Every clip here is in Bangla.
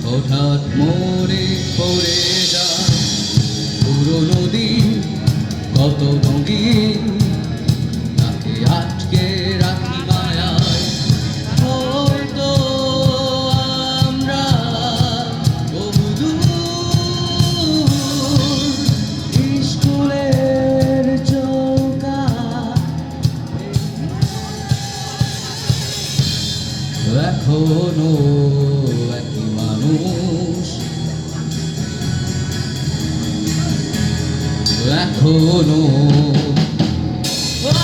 হঠাৎ মনে পড়ে যায় পুরনো দিন কত রঙিন, তাকে আটকে রাখি মায়ায়। হয়তো আমরা বহুদূর স্কুলের চৌকা, এখনো একই মানুষ, এখনো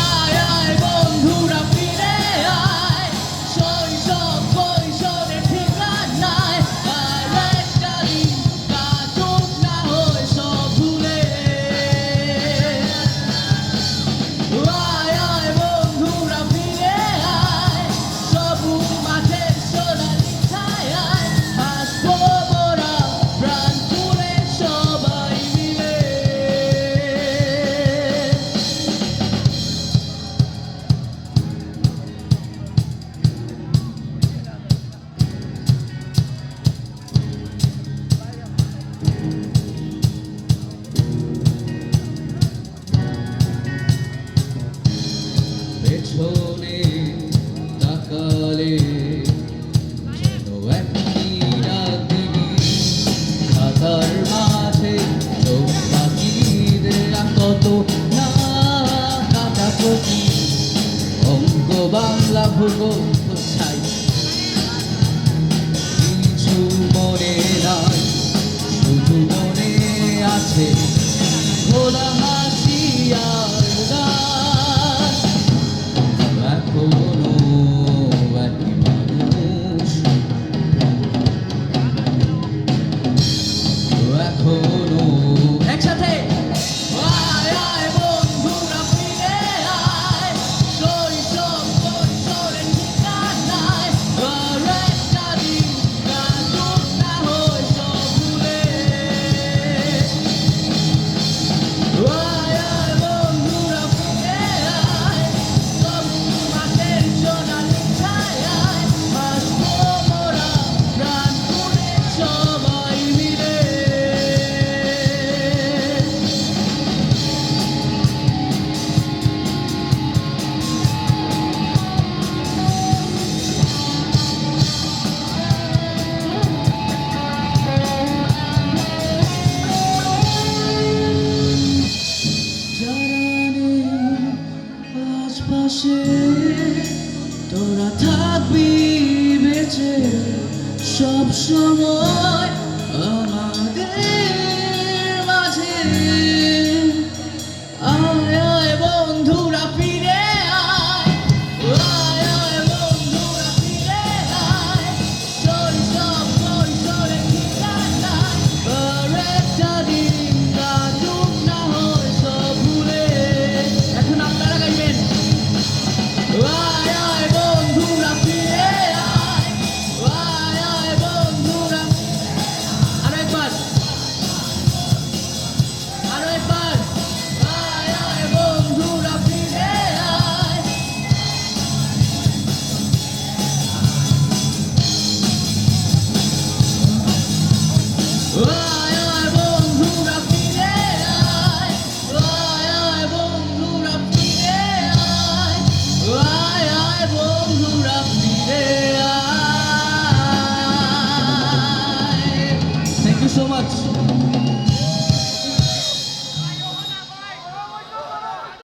আয় আয় বন্ধুরা ফিরে আয়, শৈশব কৈশোরের ঠিকানায়। আরেকটা দিন কাটুক না হয় সব ভুলে। আয় আয় বন্ধুরা ফিরে আয়, সবুজ মাঠের সোনালি ছায়ায় হাসবো মোরা প্রাণ খুলে সবাই মিলে। পেছনে তাকালে যেন একটি রাগিনী, খাতার মাঝে চোখ পাখিদের কত না কাটাকুটি, অঙ্ক বাংলা ভূগোল ছাই কিছু মনে নাই, শুধু মনে আছে খোলা হাসি আর গান। এখনো একই মানুষ, এখনো একসাথে আয় আয় বন্ধুরা ফিরে আয়, শৈশব কৈশোরের ঠিকানায়। আরেকটা দিন কাটুক না হয় সব ভুলে। আয় আয় বন্ধুরা ফিরে আয়, সবুজ মাঠের সোনালি ছায়ায় হাসবো মোরা প্রাণ খুলে সবাই মিলে। যারা নেই আশপাশে, তোরা থাকবি বেঁচে সব সময় আমাদের মাঝে। আয় আয় বন্ধুরা ফিরে আয়, আয় আয় বন্ধুরা ফিরে আয়, শৈশব কৈশোরের ঠিকানায়। আরেকটা দিন কাটুক না হয় সব ভুলে। এখন আপনারা গাইবেন। আয় আয় বন্ধুরা ফিরে আয়, আয় আয় বন্ধুরা। আরেকবার, আরো একবার। আয় আয় বন্ধুরা ফিরে আয়। আয় আয় বন্ধুরা ফিরে আয়, আয় আয় বন্ধুরা ফিরে আয়, আয় আয় বন্ধুরা ফিরে আয়। Thank you so much.